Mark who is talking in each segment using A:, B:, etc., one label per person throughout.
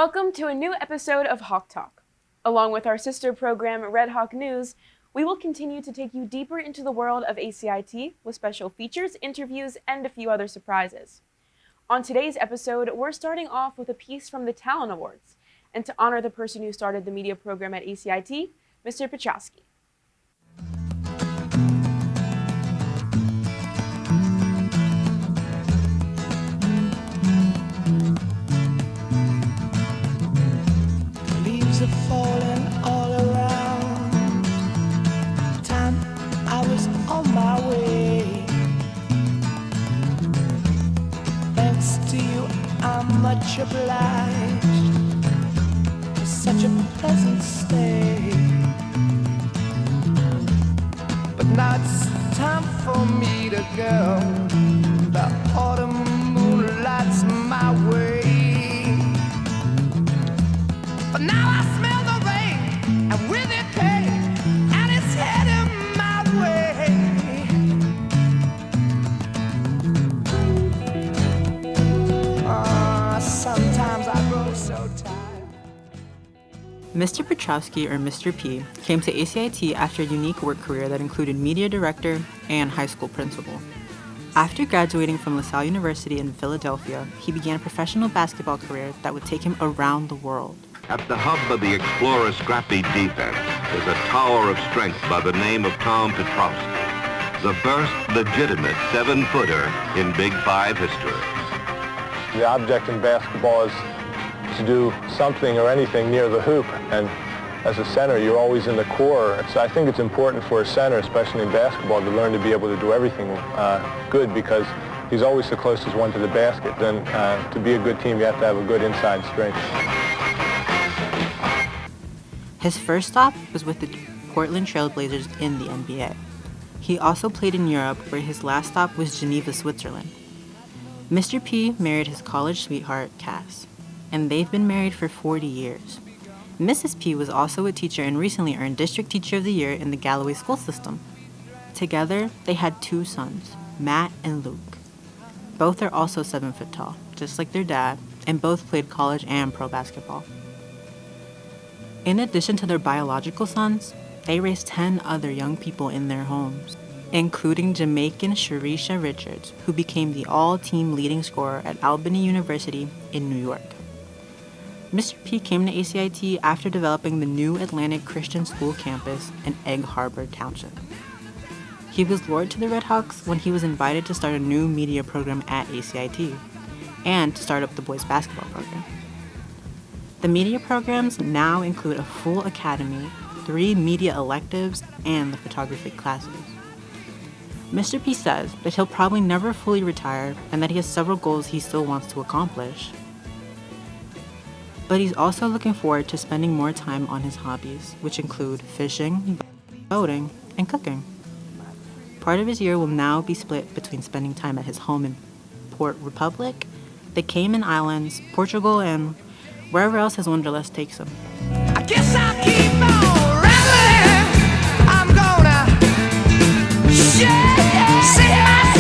A: Welcome to a new episode of Hawk Talk. Along with our sister program, Red Hawk News, we will continue to take you deeper into the world of ACIT with special features, interviews, and a few other surprises. On today's episode, we're starting off with a piece from the Talent Awards, and to honor the person who started the media program at ACIT, Mr. Petrowski.
B: Leaves are falling all around. Time I was on my way. Thanks to you, I'm much obliged for such a pleasant stay. But now it's time for me to go. The autumn moonlight's my way. But now I smell the rain, and with it pain, and it's heading my way. Sometimes I grow so tired.
C: Mr. Petrowski, or Mr. P, came to ACIT after a unique work career that included media director and high school principal. After graduating from LaSalle University in Philadelphia, he began a professional basketball career that would take him around the world.
D: At the hub of the Explorer's scrappy defense is a tower of strength by the name of Tom Petrowski, the first legitimate 7-footer in Big Five history.
E: The object in basketball is to do something or anything near the hoop, and as a center, you're always in the core. So I think it's important for a center, especially in basketball, to learn to be able to do everything good, because he's always the closest one to the basket. Then to be a good team, you have to have a good inside strength.
C: His first stop was with the Portland Trail Blazers in the NBA. He also played in Europe, where his last stop was Geneva, Switzerland. Mr. P married his college sweetheart, Cass, and they've been married for 40 years. Mrs. P was also a teacher and recently earned District Teacher of the Year in the Galloway school system. Together, they had 2 sons, Matt and Luke. Both are also 7 foot tall, just like their dad, and both played college and pro basketball. In addition to their biological sons, they raised 10 other young people in their homes, including Jamaican Sharisha Richards, who became the all-team leading scorer at Albany University in New York. Mr. P came to ACIT after developing the new Atlantic Christian School campus in Egg Harbor Township. He was lured to the Red Hawks when he was invited to start a new media program at ACIT and to start up the boys basketball program. The media programs now include a full academy, 3 media electives, and the photography classes. Mr. P says that he'll probably never fully retire and that he has several goals he still wants to accomplish. But he's also looking forward to spending more time on his hobbies, which include fishing, boating, and cooking. Part of his year will now be split between spending time at his home in Port Republic, the Cayman Islands, Portugal, and wherever else his wanderlust takes him.
B: I guess I'll keep on rambling. I'm gonna see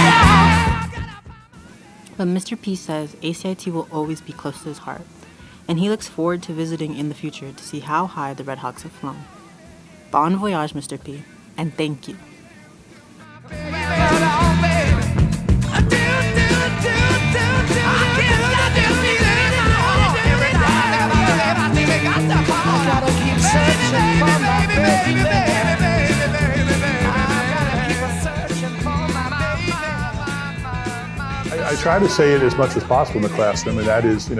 B: myself.
C: But Mr. P says ACIT will always be close to his heart, and he looks forward to visiting in the future to see how high the Red Hawks have flown. Bon voyage, Mr. P, and thank you.
F: I try to say it as much as possible in the classroom, and that is, and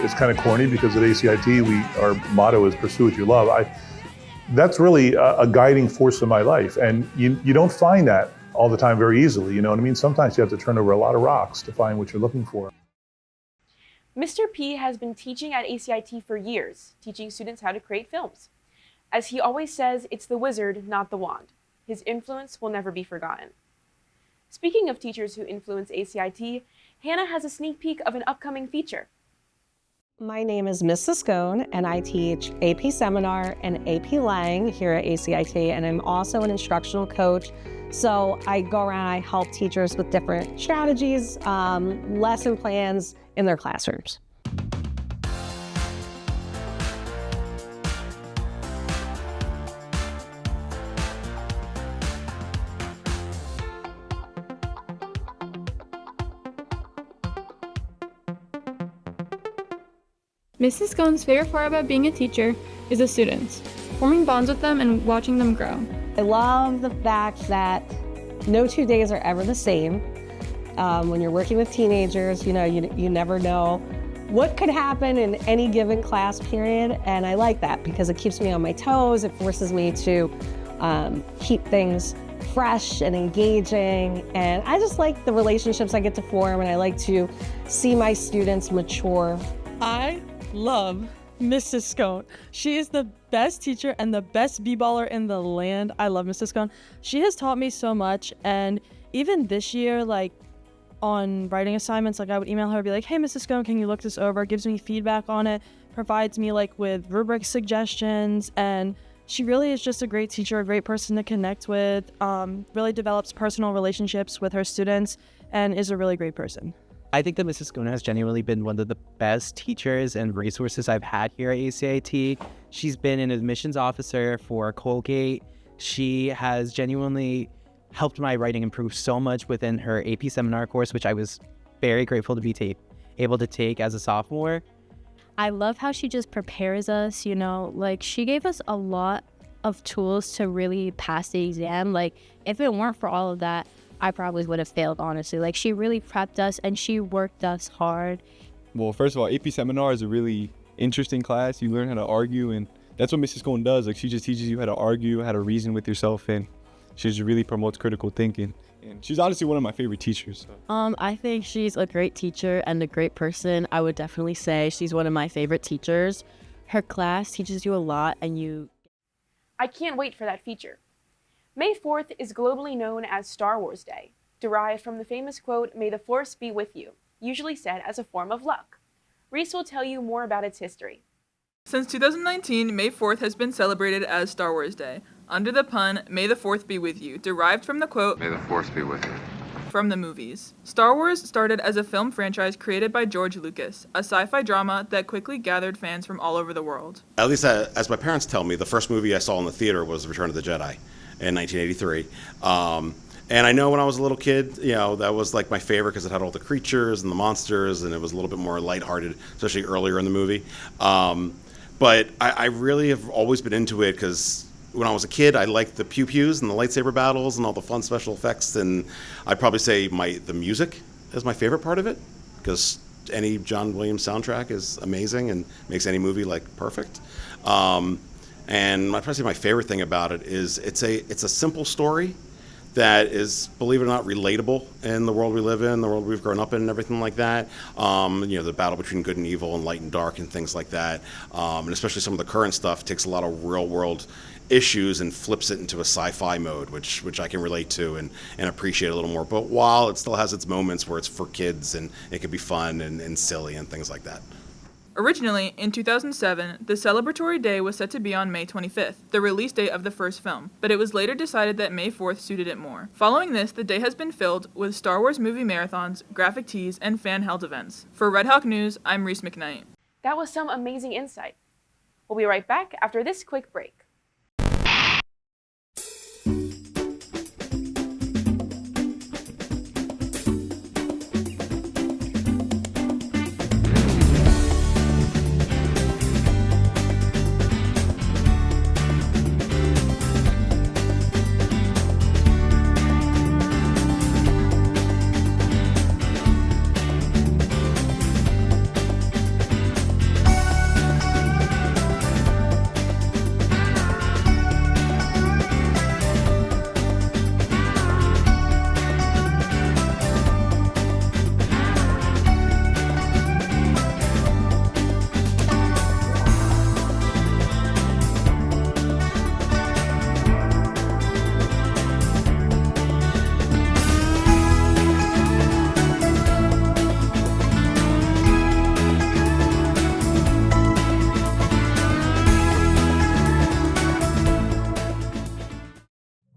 F: it's kind of corny because at ACIT, our motto is pursue what you love. That's really a guiding force in my life, and you don't find that all the time very easily, you know what I mean? Sometimes you have to turn over a lot of rocks to find what you're looking for.
A: Mr. P has been teaching at ACIT for years, teaching students how to create films. As he always says, it's the wizard, not the wand. His influence will never be forgotten. Speaking of teachers who influence ACIT, Hannah has a sneak peek of an upcoming feature.
G: My name is Mrs. Scone, and I teach AP Seminar and AP Lang here at ACIT, and I'm also an instructional coach. So I go around, I help teachers with different strategies, lesson plans in their classrooms.
H: Mrs. Scone's favorite part about being a teacher is the students, forming bonds with them and watching them grow.
G: I love the fact that no 2 days are ever the same. When you're working with teenagers, you never know what could happen in any given class period, and I like that because it keeps me on my toes. It forces me to keep things fresh and engaging, and I just like the relationships I get to form, and I like to see my students mature.
I: I love Mrs. Scone. She is the best teacher and the best b-baller in the land. I love Mrs. Scone. She has taught me so much, and even this year, like on writing assignments, like I would email her, be like, hey, Mrs. Scone, can you look this over? Gives me feedback on it, provides me like with rubric suggestions, and she really is just a great teacher, a great person to connect with, really develops personal relationships with her students, and is a really great person.
J: I think that Mrs. Scone has genuinely been one of the best teachers and resources I've had here at ACIT. She's been an admissions officer for Colgate. She has genuinely helped my writing improve so much within her AP seminar course, which I was very grateful to be able to take as a sophomore.
K: I love how she just prepares us, like she gave us a lot of tools to really pass the exam. Like if it weren't for all of that, I probably would have failed, honestly. Like she really prepped us and she worked us hard.
L: Well, first of all, AP Seminar is a really interesting class. You learn how to argue, and that's what Mrs. Scone does. Like she just teaches you how to argue, how to reason with yourself, and she just really promotes critical thinking. And she's honestly one of my favorite teachers.
I: I think she's a great teacher and a great person. I would definitely say she's one of my favorite teachers. Her class teaches you a lot, and
A: I can't wait for that feature. May 4th is globally known as Star Wars Day, derived from the famous quote, "May the Force be with you," usually said as a form of luck. Reese will tell you more about its history.
M: Since 2019, May 4th has been celebrated as Star Wars Day, under the pun, "May the 4th be with you," derived from the quote,
N: "May the Force be with you,"
M: from the movies. Star Wars started as a film franchise created by George Lucas, a sci-fi drama that quickly gathered fans from all over the world.
O: At least as my parents tell me, the first movie I saw in the theater was Return of the Jedi in 1983. And I know when I was a little kid, that was like my favorite because it had all the creatures and the monsters, and it was a little bit more lighthearted, especially earlier in the movie. But I really have always been into it because when I was a kid, I liked the pew-pews and the lightsaber battles and all the fun special effects. And I'd probably say the music is my favorite part of it because any John Williams soundtrack is amazing and makes any movie perfect. And I'd probably say my favorite thing about it is it's a simple story that is, believe it or not, relatable in the world we live in, the world we've grown up in, and everything like that. The battle between good and evil and light and dark and things like that. And especially some of the current stuff takes a lot of real world issues and flips it into a sci-fi mode, which I can relate to and appreciate a little more. But while it still has its moments where it's for kids and it can be fun and silly and things like that.
M: Originally, in 2007, the celebratory day was set to be on May 25th, the release date of the first film, but it was later decided that May 4th suited it more. Following this, the day has been filled with Star Wars movie marathons, graphic tees, and fan-held events. For Red Hawk News, I'm Reese McKnight.
A: That was some amazing insight. We'll be right back after this quick break.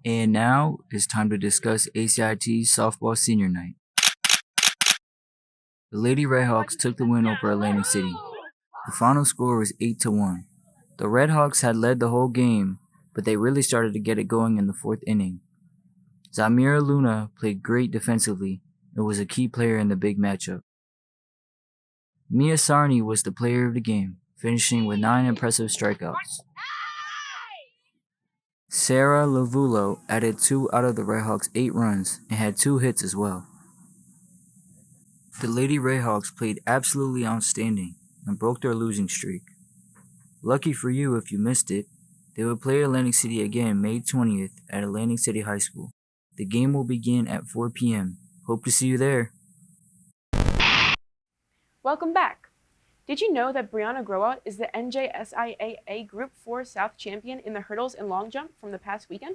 P: And now it's time to discuss ACIT Softball Senior Night. The Lady Redhawks took the win over Atlantic City. The final score was 8-1. The Redhawks had led the whole game, but they really started to get it going in the fourth inning. Zamira Luna played great defensively and was a key player in the big matchup. Mia Sarni was the player of the game, finishing with 9 impressive strikeouts. Sarah Lavulo added 2 out of the Redhawks' 8 runs and had 2 hits as well. The Lady Redhawks played absolutely outstanding and broke their losing streak. Lucky for you if you missed it, they will play Atlantic City again May 20th at Atlantic City High School. The game will begin at 4 p.m. Hope to see you there.
A: Welcome back. Did you know that Brianna Groa is the NJSIAA Group 4 South champion in the hurdles and long jump from the past weekend?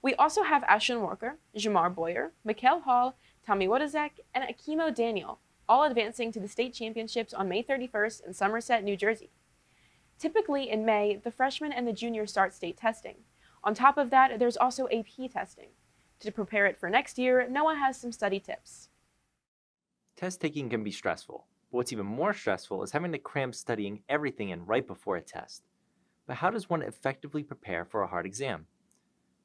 A: We also have Ashlyn Walker, Jamar Boyer, Mikhail Hall, Tommy Wodazek, and Akimo Daniel, all advancing to the state championships on May 31st in Somerset, New Jersey. Typically in May, the freshmen and the juniors start state testing. On top of that, there's also AP testing. To prepare it for next year, Noah has some study tips.
N: Test taking can be stressful, but what's even more stressful is having to cram studying everything in right before a test. But how does one effectively prepare for a hard exam?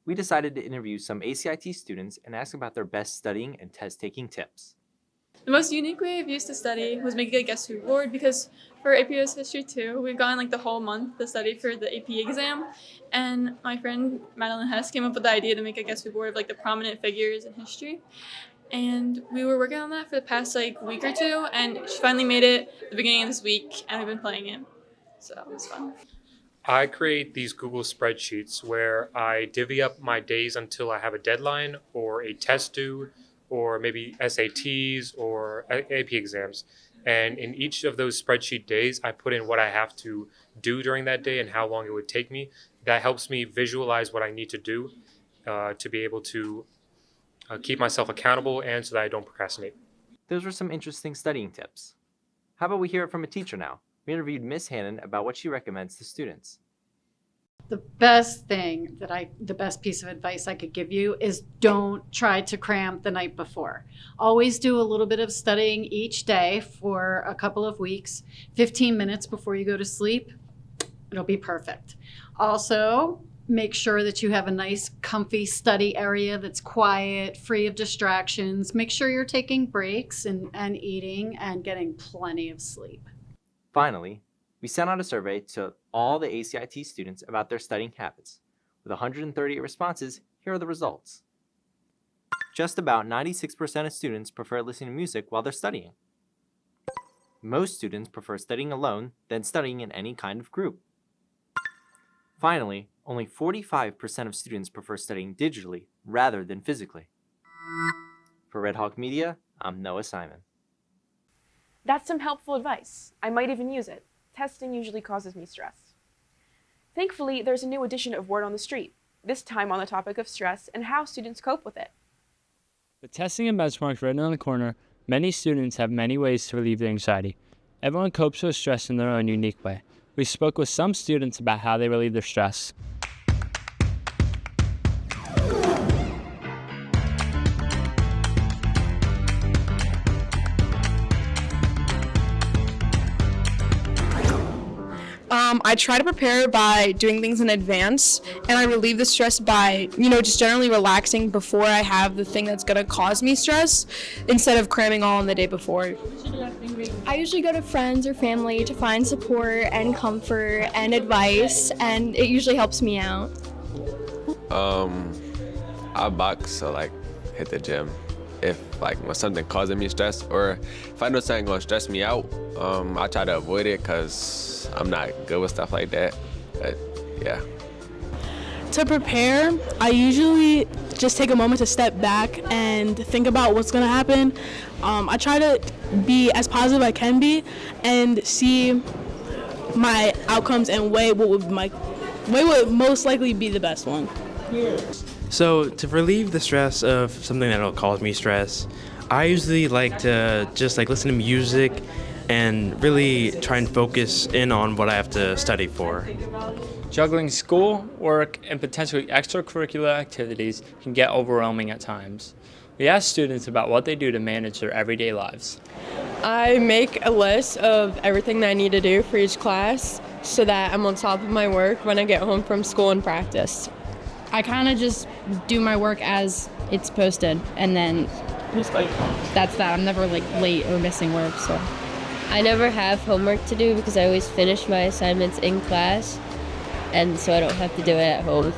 N: We decided to interview some ACIT students and ask about their best studying and test-taking tips.
H: The most unique way I've used to study was making a guess who board, because for AP US History 2, we've gone like the whole month to study for the AP exam, and my friend Madeline Hess came up with the idea to make a guess who board of like the prominent figures in history. And we were working on that for the past like week or two, and she finally made it at the beginning of this week, and we've been playing it. So it was fun.
Q: I create these Google spreadsheets where I divvy up my days until I have a deadline or a test due, or maybe SATs or AP exams. And in each of those spreadsheet days, I put in what I have to do during that day and how long it would take me. That helps me visualize what I need to do to be able to keep myself accountable and so that I don't procrastinate.
N: Those were some interesting studying tips. How about we hear it from a teacher now? We interviewed Miss Hannon about what she recommends to students.
R: The best piece of advice I could give you is don't try to cram the night before. Always do a little bit of studying each day for a couple of weeks, 15 minutes before you go to sleep. It'll be perfect. Also, make sure that you have a nice, comfy study area that's quiet, free of distractions. Make sure you're taking breaks and eating and getting plenty of sleep.
N: Finally, we sent out a survey to all the ACIT students about their studying habits. With 138 responses, here are the results. Just about 96% of students prefer listening to music while they're studying. Most students prefer studying alone than studying in any kind of group. Finally, only 45% of students prefer studying digitally rather than physically. For Red Hawk Media, I'm Noah Simon.
A: That's some helpful advice. I might even use it. Testing usually causes me stress. Thankfully, there's a new edition of Word on the Street, this time on the topic of stress and how students cope with it.
S: With testing and benchmarks written on the corner, many students have many ways to relieve their anxiety. Everyone copes with stress in their own unique way. We spoke with some students about how they relieve their stress.
T: I try to prepare by doing things in advance, and I relieve the stress by, just generally relaxing before I have the thing that's going to cause me stress, instead of cramming all on the day before.
U: I usually go to friends or family to find support and comfort and advice, and it usually helps me out.
V: I box, so hit the gym. If when something causing me stress, or if I know something gonna stress me out, I try to avoid it because I'm not good with stuff like that. But yeah.
U: To prepare, I usually just take a moment to step back and think about what's gonna happen. I try to be as positive as I can be and see my outcomes and weigh what would most likely be the best one.
W: So to relieve the stress of something that'll cause me stress, I usually like to just listen to music and really try and focus in on what I have to study for.
S: Juggling school, work, and potentially extracurricular activities can get overwhelming at times. We asked students about what they do to manage their everyday lives.
X: I make a list of everything that I need to do for each class so that I'm on top of my work when I get home from school and practice.
Y: I kind of just do my work as it's posted, and then that's that. I'm never late or missing work, so. I never have homework to do because I always finish my assignments in class, and so I don't have to do it at home.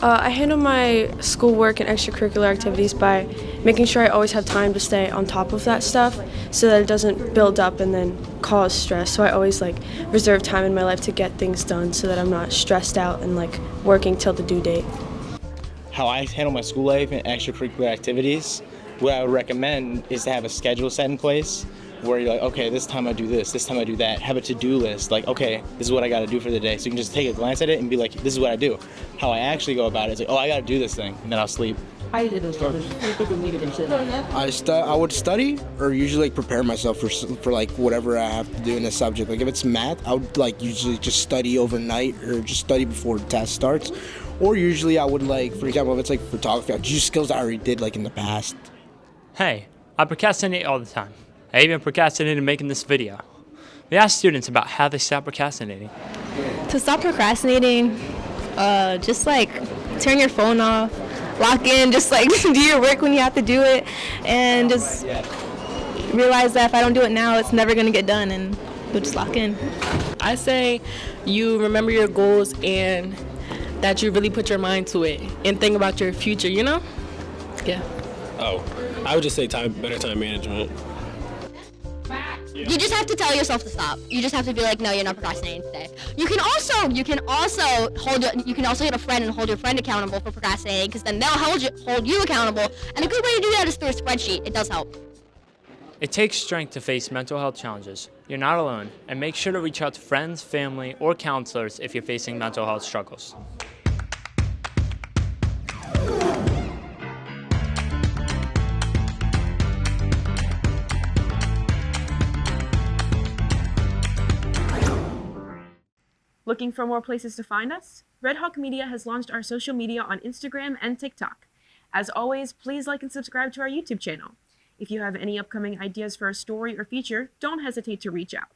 T: I handle my schoolwork and extracurricular activities by making sure I always have time to stay on top of that stuff so that it doesn't build up and then cause stress. So I always reserve time in my life to get things done so that I'm not stressed out and working till the due date.
B: How I handle my school life and extracurricular activities, what I would recommend is to have a schedule set in place where you're like, okay, this time I do this time I do that. Have a to-do list, okay, this is what I gotta do for the day. So you can just take a glance at it and be like, this is what I do. How I actually go about it is oh, I gotta do this thing, and then I'll sleep.
C: I would study or usually prepare myself for whatever I have to do in a subject. If it's math, I would usually just study overnight or just study before the test starts. Or usually I would for example, if it's photography, I'd use skills I already did in the past.
S: Hey, I procrastinate all the time. I even procrastinated making this video. We asked students about how they stop procrastinating.
Y: To stop procrastinating, just turn your phone off, lock in, just do your work when you have to do it, and just realize that if I don't do it now, it's never gonna get done, and you'll just lock in.
X: I say you remember your goals and that you really put your mind to it and think about your future, Yeah.
D: Oh, I would just say better time management.
E: You just have to tell yourself to stop. You just have to be like, no, you're not procrastinating today. You can also get a friend and hold your friend accountable for procrastinating, because then they'll hold you accountable. And a good way to do that is through a spreadsheet. It does help.
S: It takes strength to face mental health challenges. You're not alone, and make sure to reach out to friends, family, or counselors if you're facing mental health struggles.
A: Looking for more places to find us? Red Hawk Media has launched our social media on Instagram and TikTok. As always, please like and subscribe to our YouTube channel. If you have any upcoming ideas for a story or feature, don't hesitate to reach out.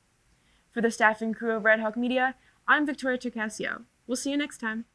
A: For the staff and crew of Red Hawk Media, I'm Victoria Turcasio. We'll see you next time.